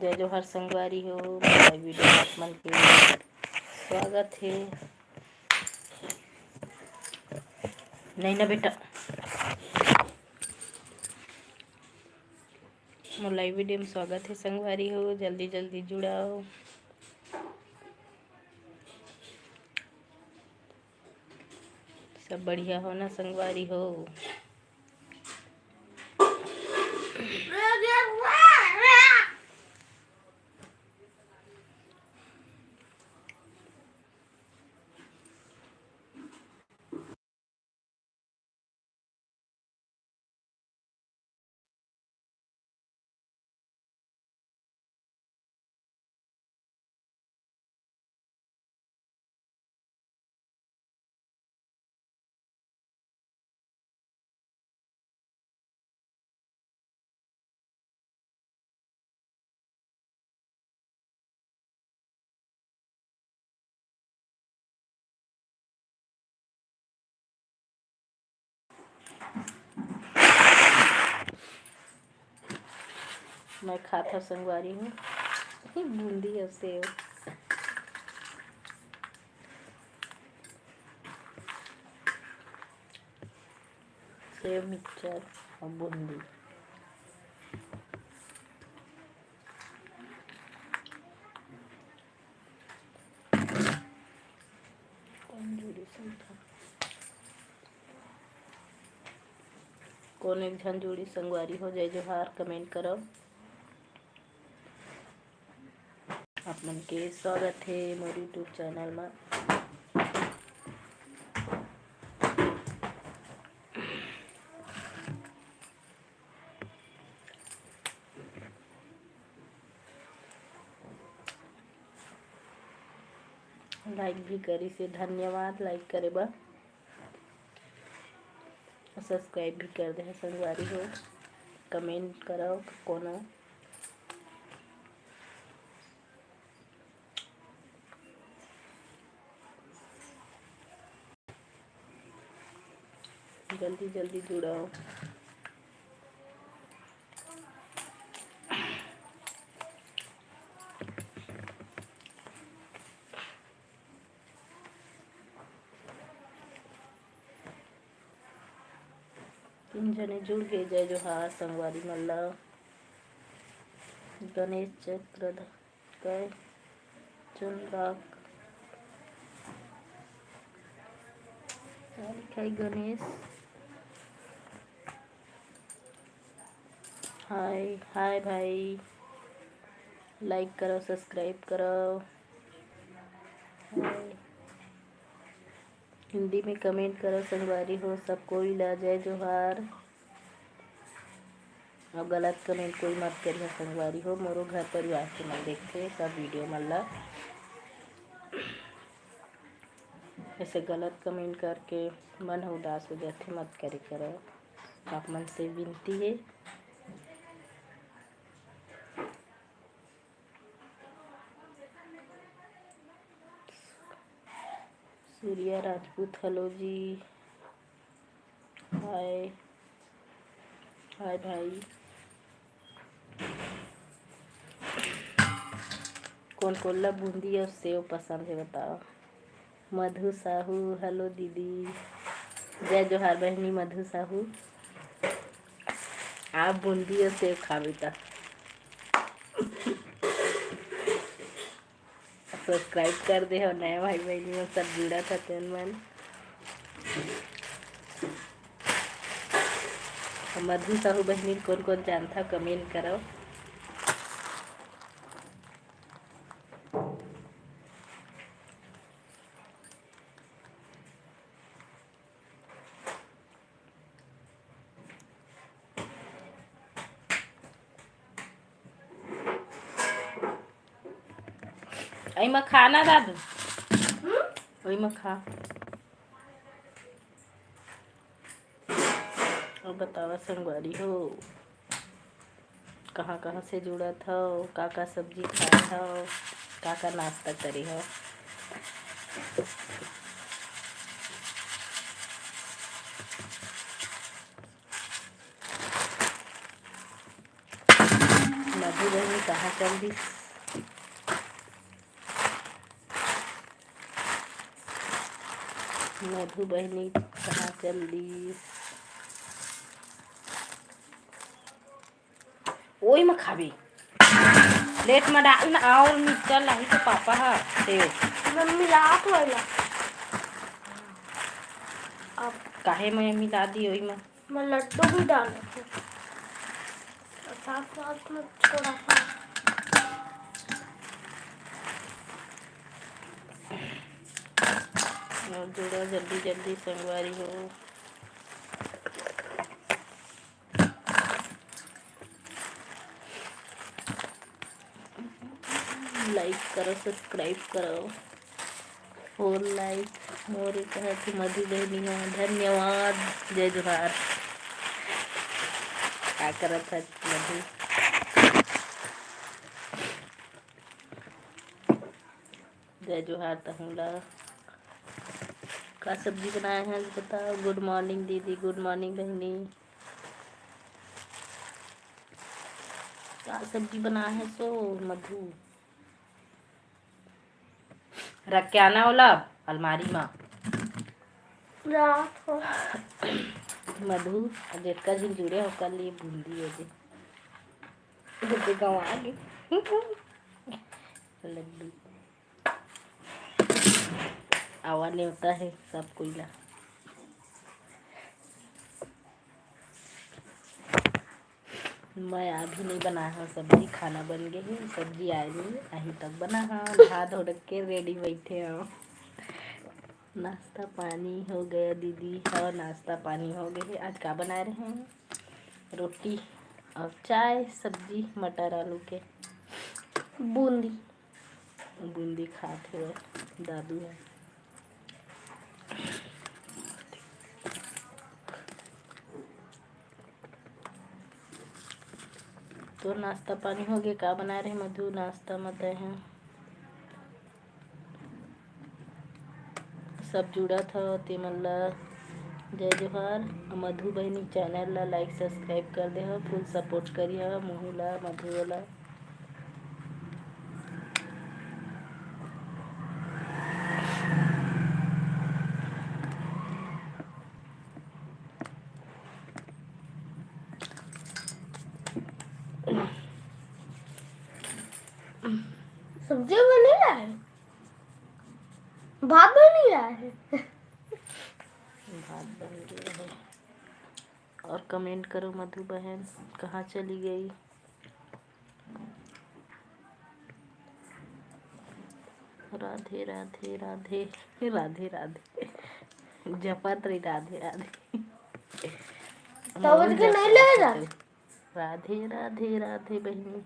जय जोहार संगवारी हो। मेरा वीडियो आप मन के स्वागत है। नहीं ना बेटा, मोर वीडियो में स्वागत है संगवारी हो। जल्दी जल्दी जुड़ाओ। सब बढ़िया हो ना संगवारी हो। मैं खाता संगवारी हूँ बूंदी और सेव। सेव मिक्सचर और बूंदी। कौन एक झन जोड़ी संगवारी हो। जय जोहार कमेंट करो। आप मन के स्वागत है मोर यूट्यूब चैनल में। लाइक भी करी से धन्यवाद। लाइक करे बा, सब्सक्राइब भी कर दे संगवारी हो। कमेंट करो कोनो। जल्दी जल्दी जुड़ाओ। तीन जने जुड़ गए। जय जोहार संगवारी मल्ला। गणेश चक्र कय चुन राख लिखाई गणेश। हाय हाय भाई, लाइक करो सब्सक्राइब करो। हाय। हिंदी में कमेंट करो संगवारी हो। सब कोई ला जय जोहार। और गलत कमेंट कोई मत करिए संगवारी हो। मोरो घर परिवार के मन देखते सब वीडियो मल्ला। ऐसे गलत कमेंट करके मन उदास हो जाते मत करे करो। आप मन से विनती है। सूर्या राजपूत हेलो जी। हाय हाय भाई। कौन कौन ला बूंदी और सेव पसंद है बताओ। मधु साहू हेलो दीदी। जय जोहार बहनी मधु साहू। आप बूंदी और सेव खा बेटा। सब्सक्राइब कर दे और नया भाई बहनी में सब जुड़ा था तेन मन। मधु साहू बहनी कौन कौन जानता कमेंट करो। आई में खाना दादू वही में खा। और बतावा संगवारी हो कहाँ कहाँ से जुड़ा था, का सब्जी खाए हो, का नाश्ता करी हो। मधु बहनी कहाँ चल दी? मधु बहनी कहाँ चल दी? ओई में खाबी प्लेट में डाल ना और मिक्सर लाई तो पापा हा सेव मम्मी रात वाला अब काहे में मिला दी ओई में? मैं लड्डू भी डाला था साथ साथ में थोड़ा सा। और जोड़ा जल्दी जल्दी संगवारी हो। लाइक करो, सब्सक्राइब करो और लाइक और कहा कि मधु बहनी धन्यवाद। जय जोहार। क्या करत है मधु? जय जोहार तहुला। का सब्जी बनाए हैं बताओ। गुड मॉर्निंग दीदी, गुड मॉर्निंग बहनी। का सब्जी बनाए है सो मधु? रख के आना होला अलमारी में रात हो मधु जेटका झिंझुरे होकर लिए बूंदी है जे गंवा ली लड्डू आवा नहीं होता है सब कोई ला। मैं अभी नहीं बना हाँ सब्जी, खाना बन गई है, सब्जी आई नहीं अभी तक बना हाँ। नहा धो के रेडी बैठे हाँ। नाश्ता पानी हो गया दीदी? हाँ नाश्ता पानी हो गया है। आज क्या बना रहे हैं? रोटी और चाय, सब्जी मटर आलू के बूंदी बूंदी खाते हुए दादू है। तो नाश्ता पानी हो गया। क्या बना रहे मधु नाश्ता मत हैं? सब जुड़ा था तिमल्ला। जय जोहार। मधु बहनी चैनल ला लाइक सब्सक्राइब कर दे हो, फुल सपोर्ट करिए मोहूला मधु वाला। सब्जी बन नहीं रहा है, भात बन नहीं रहा है। भात बन गया है। और कमेंट करो मधु बहन कहाँ चली गई? राधे राधे राधे राधे राधे जपत रही राधे राधे तब के नहीं ले जा। राधे राधे राधे बहनी।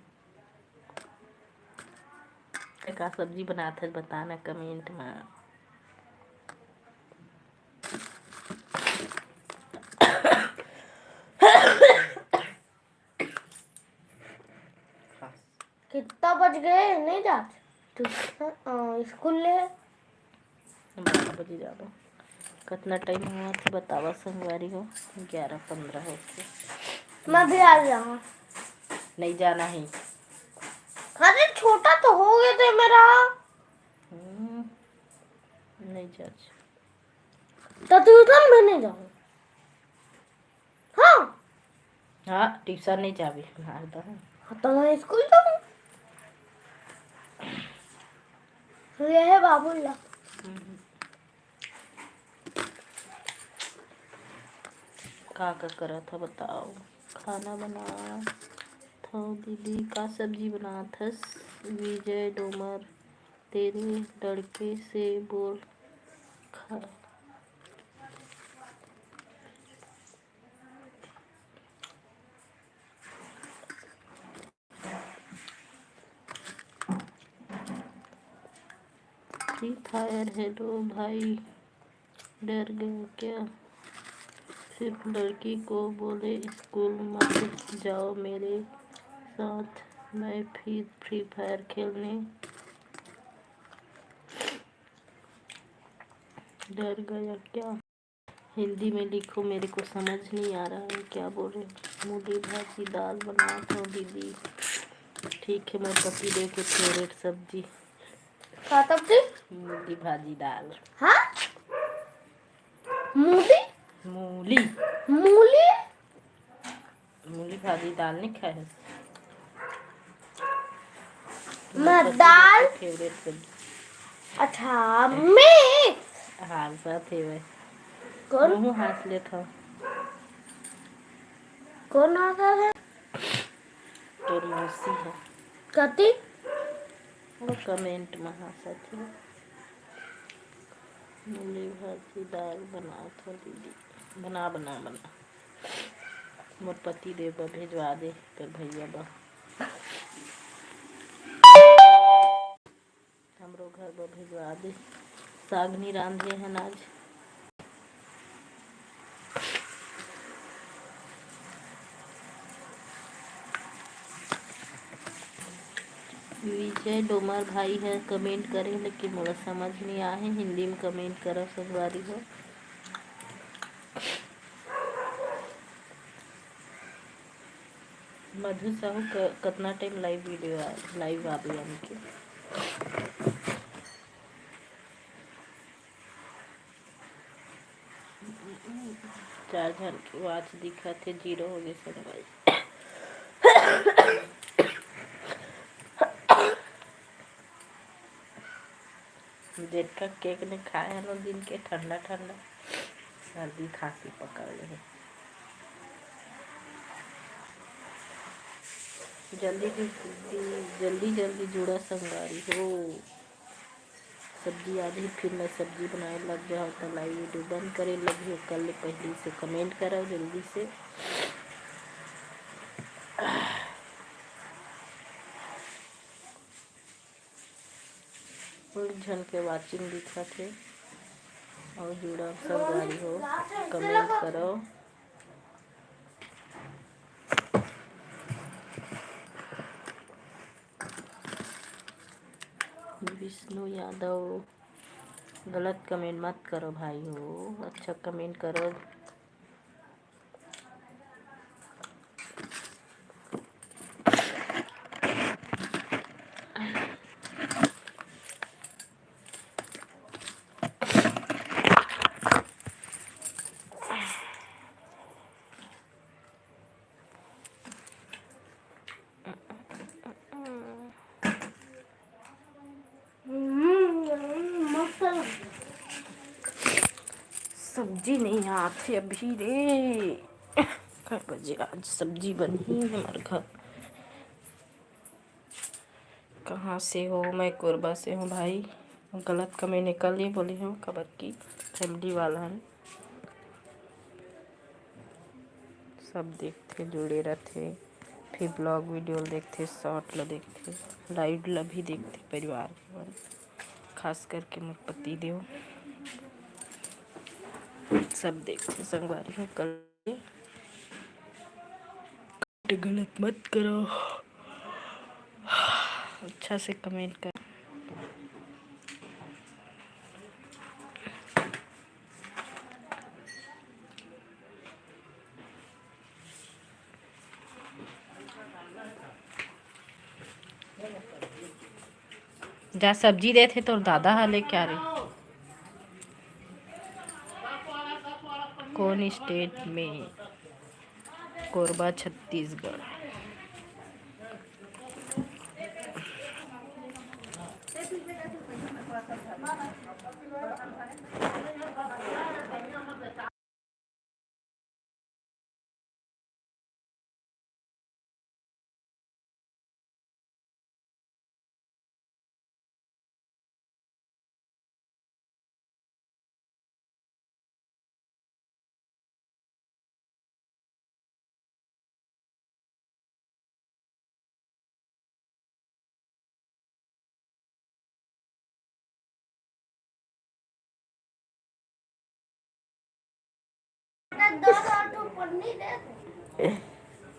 का सब्जी बनाते बताना कमेंट में। कितना बज गए नहीं जाते स्कूल ले 12 बजे जा दो। कितना टाइम हुआ तो बतावा संगवारी हो? 11:15 हो गए। मैं भी आ जाऊंगा। नहीं जाना है? अरे छोटा तो हो गया था मेरा। नहीं जा तो ट्यूशन में नहीं जाऊंगा। हाँ हाँ ट्यूशन नहीं जाबी तो मैं स्कूल जाऊँ। ये है बाबूल्ला। का करा था बताओ? खाना बना था दीदी। का सब्जी बना था? विजय डोमर तेरे लड़के से बोल खा। फ्री फायर हेलो भाई डर गया क्या? सिर्फ लड़की को बोले स्कूल मत जाओ मेरे साथ, मैं फिर फ्री फायर खेलने डर गया क्या? हिंदी में लिखो, मेरे को समझ नहीं आ रहा है क्या बोल रहे। मूली भाजी दाल बना दो दीदी। ठीक है, मोर पति देव के फेवरेट सब्जी का सब्जी? मूली भाजी दाल। हाँ, मूली मूली मूली मूली भाजी दाल नहीं खाए हैं? मैं दाल। फेवरेट सब्जी। अच्छा मिक्स। हाल साथ है वह। कौन मुँह हाथ ले था कौन आता है? तोर मौसी है कति वो कमेंट में हंसा थी। मूली भाजी दाल बनाओ तो दीदी बना बना बना मोर पति देव बा भेजवा दे कर भैया बा हमरो घर बा भेजवा दे। साग नहीं रांधे हैं आज। विजय डोमर भाई है कमेंट करे लेकिन मोला समझ नहीं आए हिंदी में कमेंट करो संगवारी हो। मधु साहू कितना टाइम लाइव वीडियो लाइव आवे यानी कि चार जन के वाच दिखा थे 0 हो गए संगवारी। जेठका केक ने खाए हैं लोग दिन के ठंडा ठंडा सर्दी खांसी पकड़ ले। जल्दी जल्दी जुड़ा संगवारी हो। सब्जी आधी फिर मैं सब्जी बनाए लग जाओ तो लाइव वीडियो बंद करे लगी हो। कल पहले से कमेंट करो जल्दी से। झन के वाचिंग दिखा थे और जुड़ा संगवारी हो कमेंट करो। विष्णु यादव गलत कमेंट मत करो भाई हो अच्छा कमेंट करो। सब्जी नहीं आती अभी रे। कई बजे आज सब्जी बनी हमारे घर। कहाँ से हो? मैं कोरबा से हूँ भाई। गलत कमेंट निकल ही बोली हूँ खबर की फैमिली वाला है सब देखते जुड़े रहते फिर ब्लॉग वीडियो देखते शॉर्ट ला देखते लाइव ला भी देखते परिवार के बारे खास करके मोर पति देव सब देखते संगवारी हो। कल गलत मत करो अच्छा से कमेंट कर। जा सब्जी देते तो दादा हाले क्या रे? कौन स्टेट में? कोरबा छत्तीसगढ़।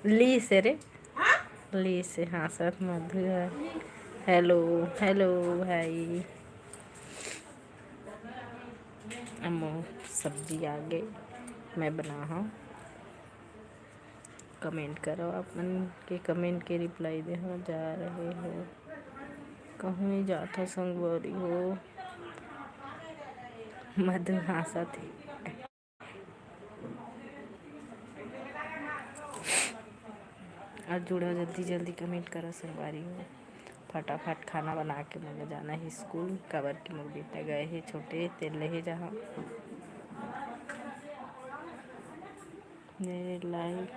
ली से रे ली से हाँ सर मधु है। हेलो हेलो भाई अम्मो सब्जी आ गई मैं बना हूँ कमेंट करो, अपन के कमेंट के रिप्लाई दे हो। जा रहे हो कहूँ जात हो संगवारी हो। मधु हंसा थे। और जुड़ो, जल्दी जल्दी कमेंट करो संगवारी हो। फटाफट खाना बना के मुझे जाना है स्कूल। कवर के मुझे बेटा गए हैं छोटे तेल ले जहाँ। मेरे लाइव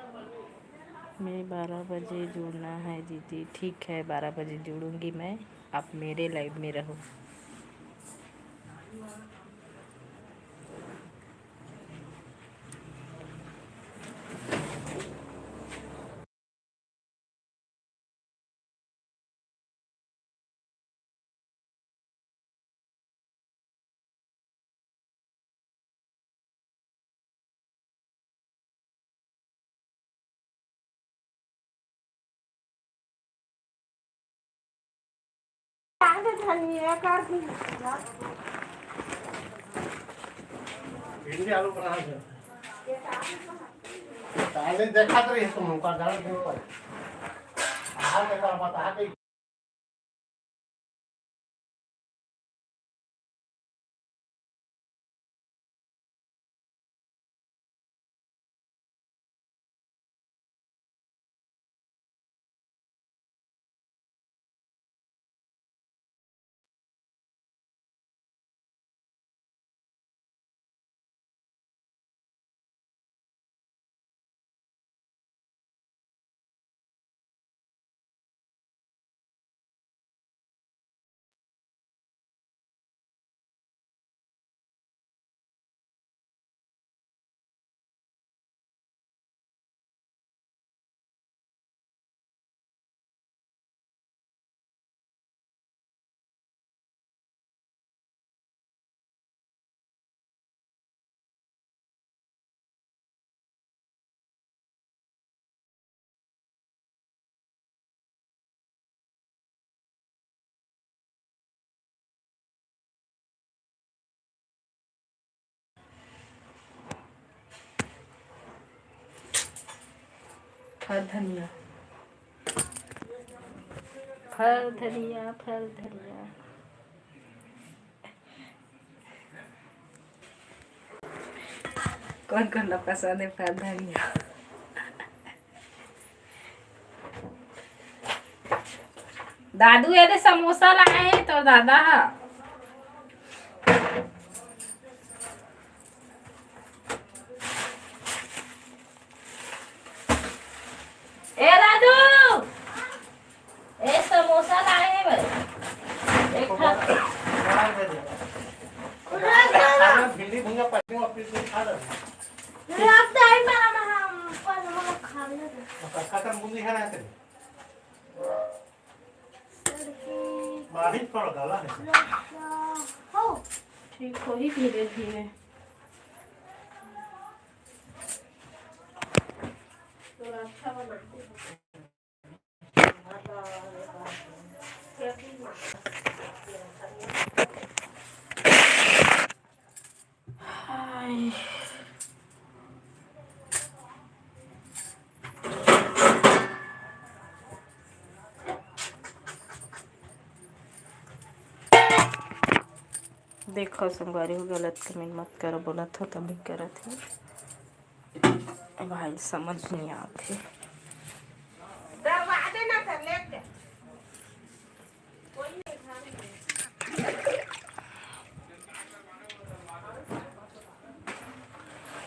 में 12 बजे जुड़ना है दीदी। ठीक है, 12 बजे जुड़ूंगी मैं। आप मेरे लाइव में रहो। भिंडी आलू बना दे। पहले देखा तो ये तुम का डाल के ऊपर आ के बता के फल धनिया, फल धनिया, फल धनिया। कौन कौन पसंद है फल धनिया? दादू ये समोसा लाए हैं तो दादा ए दादू ए समोसा लाए हैं भाई। एक बना दे दे। भिंडी भुंगा पत्ती और फिर खा ले। लगता है मेरा पर खा ले। खत्म बूंदी है ना तेरे। बारिश पड़ गला है। हो ठीक हो ही धीरे धीरे। तो अच्छा बनाते हैं। देखो संगवारी हो, गलत कमेंट मत करो। बोला था तभी करा थे भाई, समझ नहीं आते।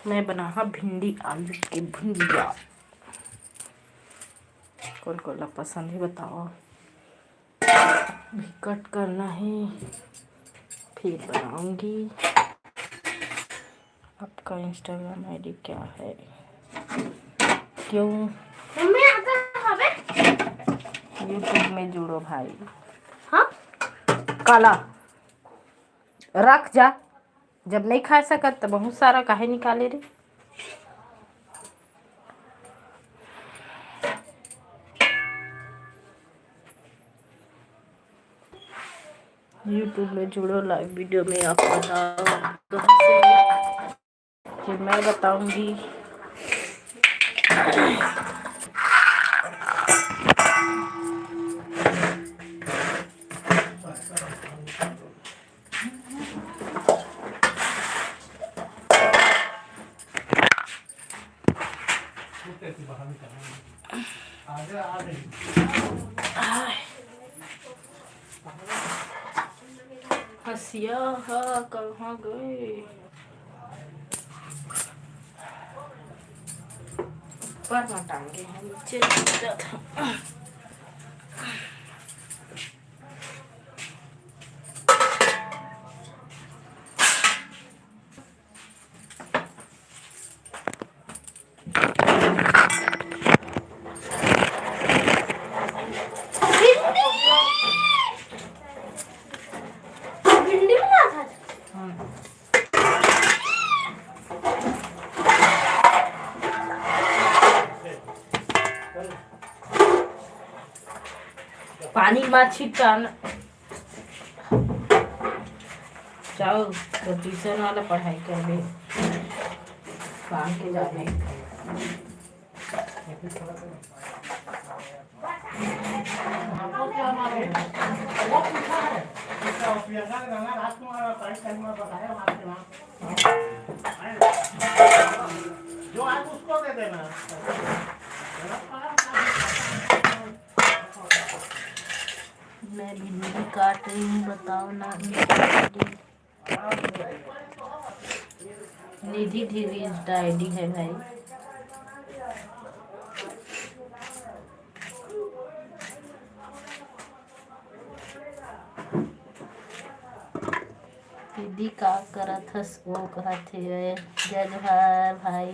मैं बना भिंडी आलू की भुंजिया। कौन कौन पसंद है बताओ। भी कट करना है फिर बनाऊंगी। आपका इंस्टाग्राम आईडी क्या है? क्यों मम्मी आता हवे यूट्यूब में जुड़ो भाई। हां काला रख जा, जब नहीं खा सकत तो बहुत सारा काहे निकाले रे। यूट्यूब में जुड़ो, लाइव वीडियो में आप बताओ फिर मैं बताऊंगी। आगे आगे हसिया हा कहाँ गए? ऊपर में टांगे हैं, नीचे गिरा था। भिंडी बना था। पानी मत छिटकाना। जाओ तो ट्यूशन वाला पढ़ाई कर ले, काम के जाने। आपको क्या मालूम? वो पूछा है क्या प्रियंका ने गंगा रात को टाइम में बताया आपके वहाँ जो आज उसको दे देना। मैं भिंडी काट रही हूँ, बताओ ना। निधि धीरे इंस्टा आईडी है भाई। दीदी का करत हस वो कहत है जय जोहार भाई।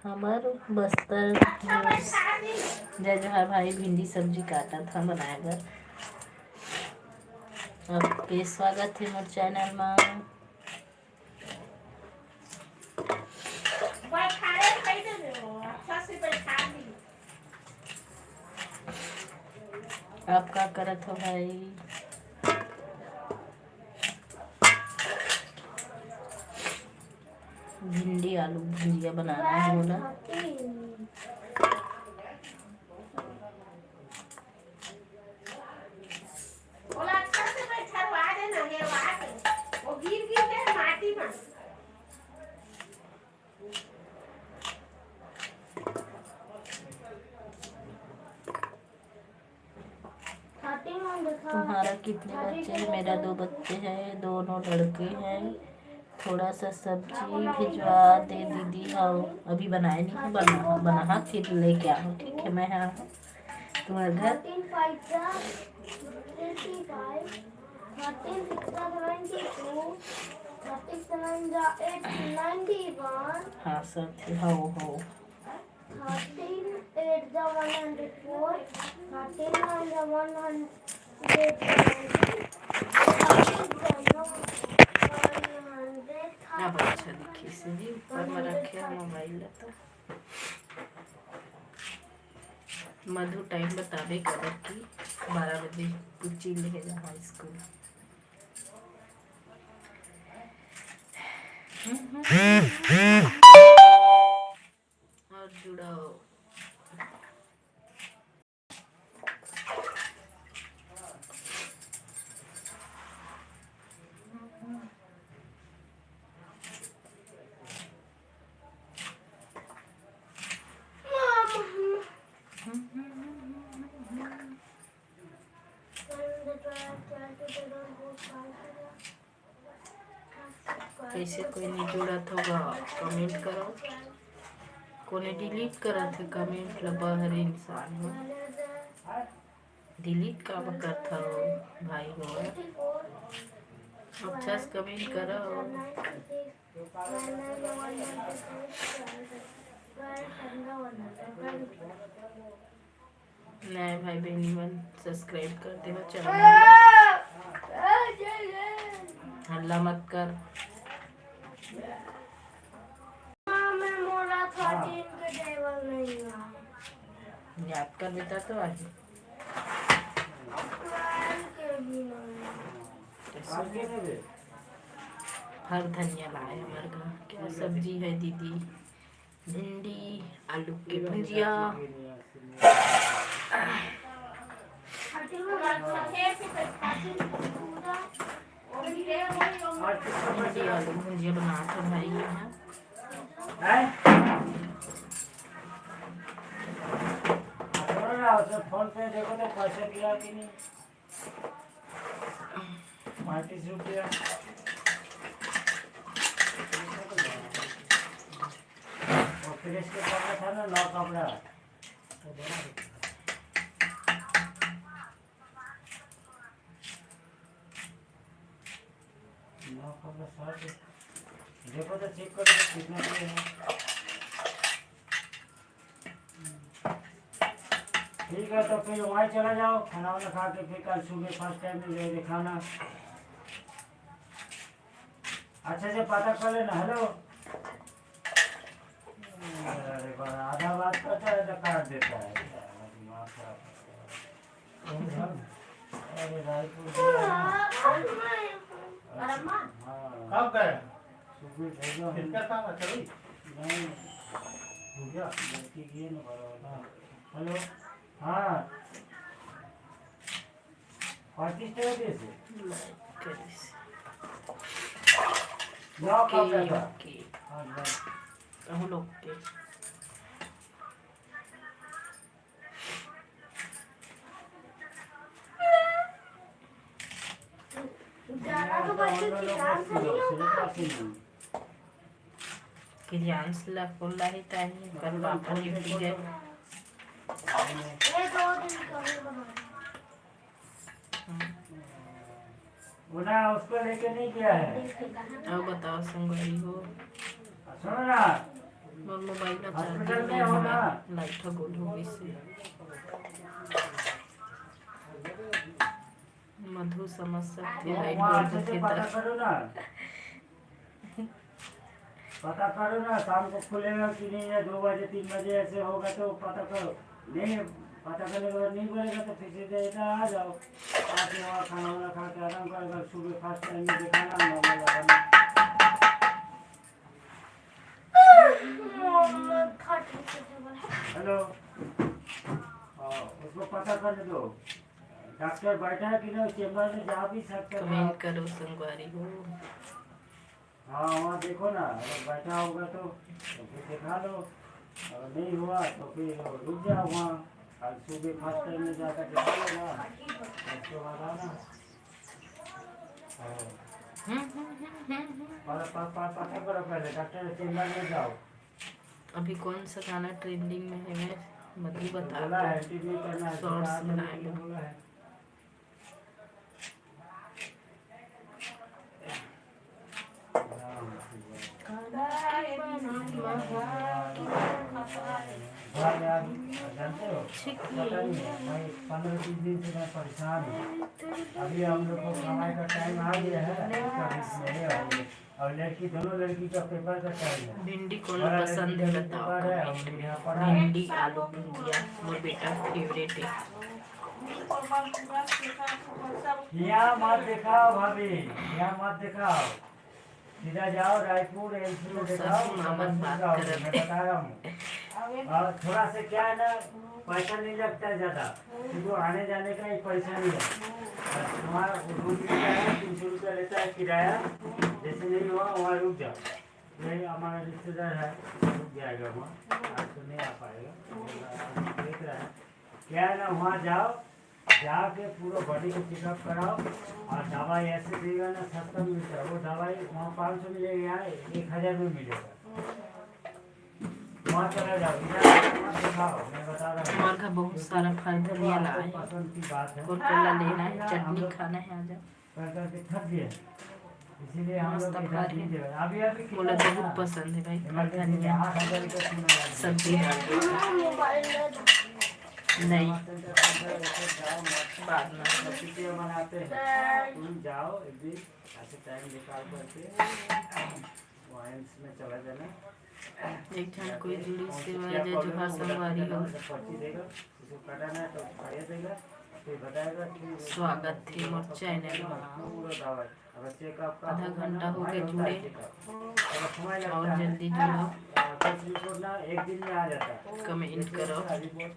हमार बस्तर न्यूज़। जय जोहार भाई। भिंडी सब्जी काटा था बनाएगा। आपके स्वागत है मोर चैनल में। आप क्या करत हो भाई? भिंडी आलू भुजिया बनाना है बोला। तुम्हारा कितने बच्चे हैं? मेरा 2 बच्चे हैं, दोनों लड़के हैं। थोड़ा सा सब्जी भिजवा दे दीदी। हाँ अभी बनाए नहीं हूँ, बना फिर लेके आओ। ठीक है, मैं यहाँ तुम्हारे घर। 13 हाँ सब थे। हो 13 8 the 104, 13 9 the 100, अब अच्छा दिखी से भी ऊपर में रखे मोबाइल तो मधु टाइम बतावे कर कि 12 बजे कुछ लेके जा स्कूल। और जुड़ाओ। कैसे कोई नहीं जुड़त होगा कमेंट करो। कोने डिलीट करत है कमेंट लबहर इंसान हो। डिलीट का करता हो भाई हो। अच्छा से कमेंट करो। नए भाई बहनी मन सब्सक्राइब कर दे चैनल। हल्ला मत कर। याद कर बेटा तो आज हर धनिया लाए हमारे घर। क्या सब्जी है दीदी? भिंडी आलू की भुजिया। भिंडी आलू भुजिया बना था भाई यहाँ। फोन पे देखो तो पैसे दिया कि नहीं 35 रुपया और फिर इसके कपड़ा था ना 9 कपड़ा देखो तो चेक करो तो कितना है ठीक है तो फिर वहीं चला जाओ खाना वाना खा के फिर कल सुबह फर्स्ट टाइम में ले दिखाना अच्छे से पता कर लेना हेलो अरे बड़ा आधा बात करता है तो काट देता है दिमाग खराब करता है। अरे रायपुर कब गए सुबह भेजो किसका काम है चलो नहीं हो गया लड़की की है ना बराबर हेलो हाँ 35 टका कैसे जाओ कब पैसा ओके हाँ जाओ हम लोग के ज्यादा तो बच्चे किसान से नहीं होगा कि जान से ला खुला ही ताही कल पापा ड्यूटी गए ये 2 दिन कभी बना वो ना उसको लेके नहीं गया है अब बताओ संगवारी हो सुनो ना मोर मोबाइल ना हॉस्पिटल चार्जिंग में में हो ना? लाइट गुल हो गई से मधु समझ सकते लाइट वहाँ गुल अच्छे से होती पता था करो ना पता करो ना शाम को खुलेगा कि नहीं है 2 बजे 3 बजे ऐसे होगा तो पता करो नहीं पता करने के बाद नहीं बोलेगा तो फिर सीधे इधर आ जाओ आके वहाँ खाना वाना खा के आराम करेगा सुबह फर्स्ट टाइम में दिखाना हेलो उसको पता करने दो डॉक्टर बैठा है कि नहीं चेम्बर में जा भी सकते हैं कमेंट करो संगवारी हो हाँ वहाँ देखो ना अगर बैठा होगा तो फिर दिखा लो और नहीं हुआ तो फिर रुक जाओ वहाँ कल सुबह फर्स्ट टाइम में जाकर दिखा लेना उसके बाद आना पता करो पहले डॉक्टर चेम्बर में जाओ अभी कौन सा गाना ट्रेंडिंग में है मधु बता बोला है टीवी करना है शॉर्ट्स सरकार ने बनाएगा। बोला है जानते हो पता नहीं है भाई 15-20 दिन से मैं परेशान हूँ अभी हम लोग को कमाई का टाइम आ गया है और लड़की दोनों लड़की का पेपर का टाइम है भिंडी कौन बड़ा पसंद लड़की है का बताओ पेपर है और यहाँ पढ़ा है भिंडी आलू भुजिया मोर बेटा फेवरेट है यहाँ मत दिखाओ भाभी यहाँ मत दिखाओ सीधा जाओ रायपुर एमसी में दिखाओ मामन बात जाओ, कर रहे मैं बता रहा हूँ और थोड़ा से क्या है ना पैसा नहीं लगता है ज्यादा क्योंकि आने जाने का ही पैसा नहीं है हमारा रूम का है 300 रुपया लेता है किराया जैसे नहीं हुआ वहाँ रुक जाओ यही हमारा रिश्तेदार है रुक जाएगा वहाँ आज तो नहीं आ पाएगा देख रहा है क्या है ना वहाँ जाओ जाके पूरा बॉडी को चेकअप कराओ और दवाई ऐसे देगा ना सस्ता मिलता है वो दवाई वहाँ 500 मिलेगा यहाँ 1000 में मिलेगा वहाँ चला जाओ इधर वहाँ दिखाओ मैं बता रहा हूँ हमारे घर बहुत सारा फल धनिया आपको लाए हैं पसंद की बात है कौन कौन लेना है चटनी खाना है आजा कर करके थक गए इसीलिए हम लोग मस्त इधर खा रहे नहीं हैं। दे रहे। अभी अभी बोला कितना बहुत था? पसंद है भाई फल इमरजेंसी में धनिया 8,000 रुपया सीमा लग गया। सब्जी डाल दो। नहीं बाद में वीडियो बनाते हैं तुम जाओ एक दिन ऐसे टाइम निकाल करके वाइन्स में चला जाना एक जन कोई जुड़ी सेवा है जो हर संगवारी हो पर्ची देगा उसको कटाना है तो खड़े देगा फिर बताएगा कि स्वागत थे मोर चैनल में पूरा दवाई अगर चेकअप का आधा घंटा हो गया होता है जुड़े checkup। अगर समय लगता और है जल्दी जुड़ो टेस्ट रिपोर्ट ना एक दिन में आ जाता है कमेंट करो रिपोर्ट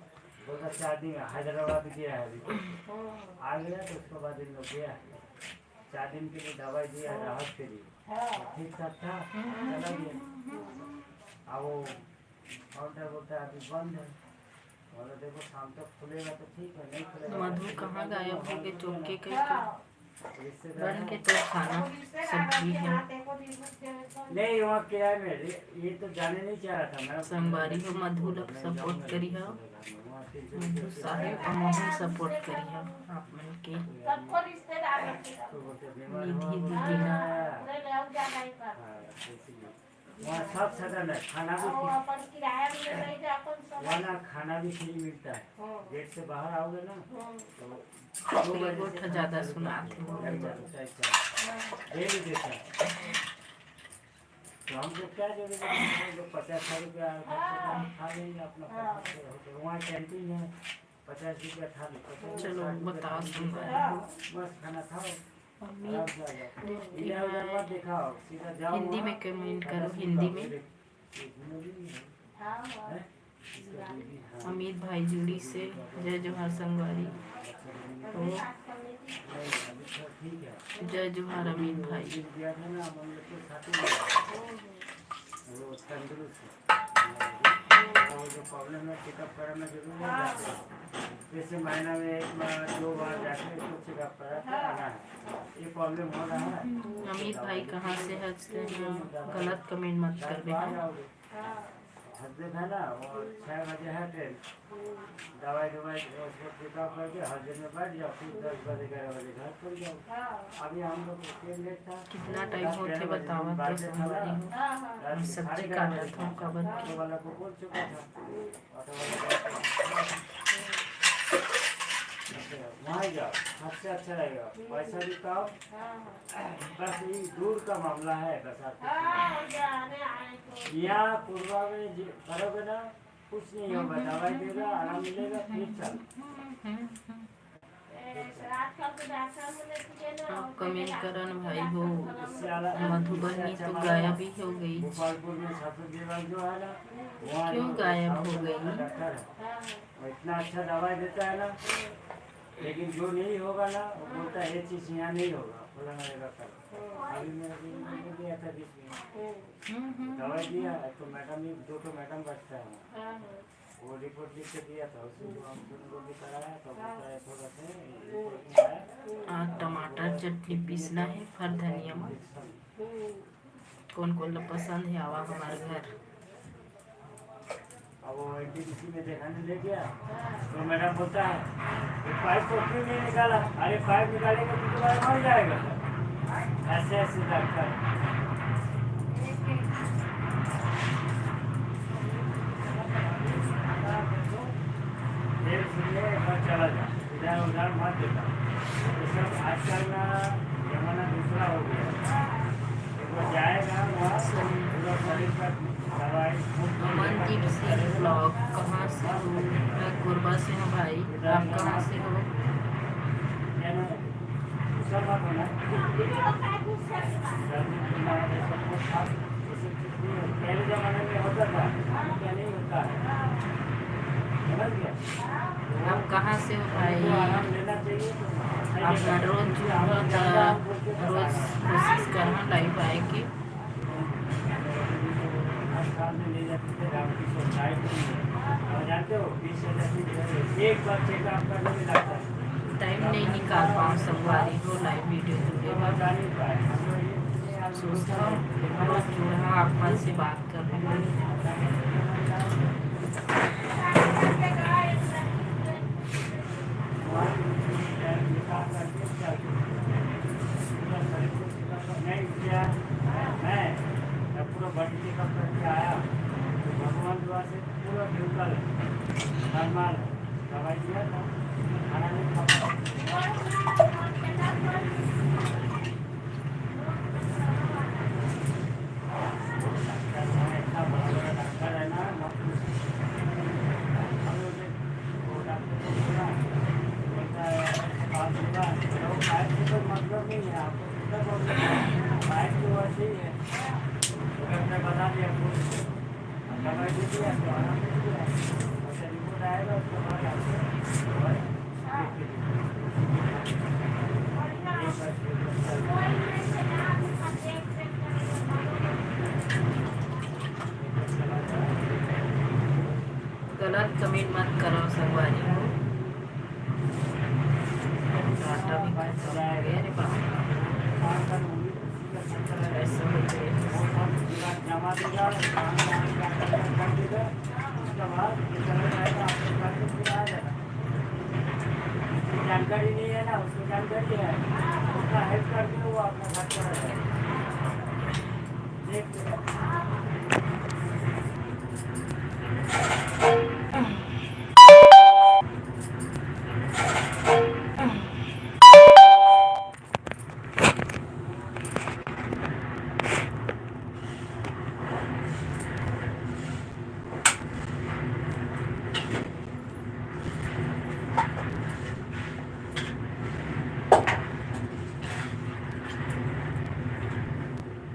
बोलता 4 दिन हैदराबाद गया है रिपोर्ट आ गया तो उसके बाद इन लोग गया 4 दिन के लिए दवाई दिया राहत के लिए ठीक ठाक था चला गया अब वो काउंटर बोलता है अभी बंद है बोला देखो शाम तक खुलेगा तो ठीक है, नहीं खुलेगा मधु कहाँ गायब हो गए चौके करके बन के तो खाना सब्जी है। नहीं वहाँ क्या है मेरे, ये तो जाने नहीं चाह रहा था मैं। संगवारी हो मधु लोग सपोर्ट करी हो, मधु साहेब और मोहन सपोर्ट करी हो आप मन के निधि दीदीना। वहाँ सब सदन है, खाना भी वहाँ ना खाना भी फ्री मिलता है। गेट से बाहर आओगे ना तो गोठ ज्यादा सुनाते बोले डेली देता है। तो हमको क्या जरूरत है, जो 50 रुपया खा लेंगे अपना पैसा से रहो। तो वहाँ कैंटीन है, 50 रुपया थाली, 50 चलो बताओ संगवारी हो। मस्त खाना खाओ, अमित आराम से आ जाओ। इधर उधर मत दिखाओ, सीधा जाओ हिंदी में कमेंट करो, हिंदी में। अमित भाई जुड़ी से जय जोहार संगवारी हो, ठीक है। जय जोहार अमित भाई। दिया था ना हम लोग को साथी वो तंदुरुस्त वो जो प्रॉब्लम है चेकअप कराना जरूरी है। जैसे महीना में 1 बार 2 बार जाके इसको चेकअप करा के आना है। ये प्रॉब्लम हो रहा है। अमित भाई कहाँ से हंसते हैं, गलत कमेंट मत कर देना। हस्बैंड है ना वो 6 बजे है ट्रेन, दवाई उसको चेकअप करके हस्बैंड में बैठ जाओ, फिर 10 बजे 11 बजे घर पड़ जाओ। अभी हम लोग ट्रेन लेट था, कितना टाइम होते बतावा तो संगवारी हो। हम सब्जी काटत हूँ कबर ऑटो की। वाला को बोल चुका था, ऑटो वाला वहाँ ही जाओ, सबसे अच्छा रहेगा। पैसा भी कम, बस ये दूर का मामला है। बस आपको यहाँ पूर्वा में करोगे ना कुछ नहीं होगा, दवाई देगा, आराम मिलेगा, फिर चल। आप कमेंट करन भाई हो। इससे अलग मधुबनी तो गायब ही हो गई। भोपालपुर में सबसे विभाग जो है ना, वहाँ क्यों जो गायब हो गई? डॉक्टर है, वो इतना अच्छा दवाई देता है ना, लेकिन जो नहीं होगा ना वो बोलता है ये चीज़ यहाँ नहीं होगा, बोला मेरा कल। अभी मेरा दिन दिया था 20 मिनट दवाई दिया है, तो मैडम ही 2 मैडम बैठता है, वो रिपोर्ट लिख के दिया था, उससे जो हम लोगों को कराया तो बताया थोड़ा सा आज टमाटर चटनी पीसना है फिर धनिया में। कौन कौन लोग पसंद है आवा हमारे घर। अब वो एनटीपीसी में दिखाने ले गया तो मैडम बोलता है ये पाइप को क्यों नहीं निकाला? अरे पाइप निकालेगा तो तुम्हारा मर जाएगा। ऐसे ऐसे डॉक्टर देर सुनिए एक बार चला जा, इधर उधर मत देखा। ये सब आजकल ना जमाना दूसरा हो गया। एक बार जाएगा वहाँ पूरा शरीर का दवाई अमनदीप सिंह ब्लॉग कहाँ से हो? मैं कोरबा से हूँ भाई, आप कहाँ से हो? पहले जमाने में होता था, क्या नहीं होता है, समझ गया? आप कहाँ से हो भाई? आराम लेना चाहिए। अपना रोज रोज कोशिश करना लाइव आए की। जानते हो 20,000 एक बार चेकअप करने में लगता है। टाइम नहीं निकाल पाऊँ संगवारी हो लाइव वीडियो जुड़ेगा। सोचता हूँ रोज जुड़ा आप से बात कर रहे हैं। मैं पूरा बॉडी चेकअप करके आया, भगवान दुआ से पूरा बिल्कुल नॉर्मल दवाई दिया था, खाना नहीं खा डॉक्टर है ना, मतलब नहीं है आपको, बाइक तो वैसे ही है। डॉक्टर बता दिया दवाई दे दिया तो आराम से दिया, और रिपोर्ट आएगा उसके बाद गलत कमेंट मत करो संगवारी हो। आटा भी खत्म हो गया रे बाप। ऐसा होते जमा देगा, कर देगा, उसके बाद चला जाएगा, आपके घर पे फिर आ जाएगा। जानकारी नहीं है ना, उसको जानकारी है, उसका हेल्प करके वो अपना घर पर आ जाएगा। देख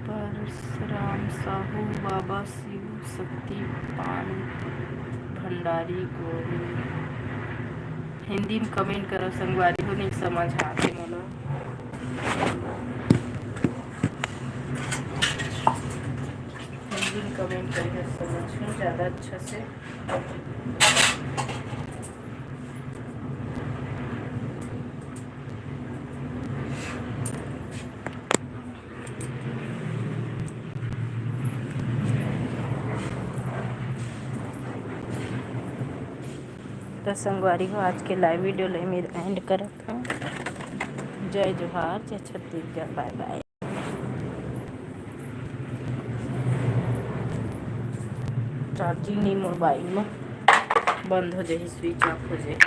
परशुराम साहू, बाबा शिव शक्ति पान भंडारी को हिंदी में कमेंट करो संगवारी हो, नहीं समझ आते मोला। हिंदी में कमेंट करके समझूं ज़्यादा अच्छा से। तो संगवारी हो, आज के लाइव वीडियो ले मेरे एंड करत हूँ। जय जोहार, जय छत्तीसगढ़, बाय बाय। चार्जिंग नहीं मोबाइल में, बंद हो जाए, स्विच ऑफ हो जाए।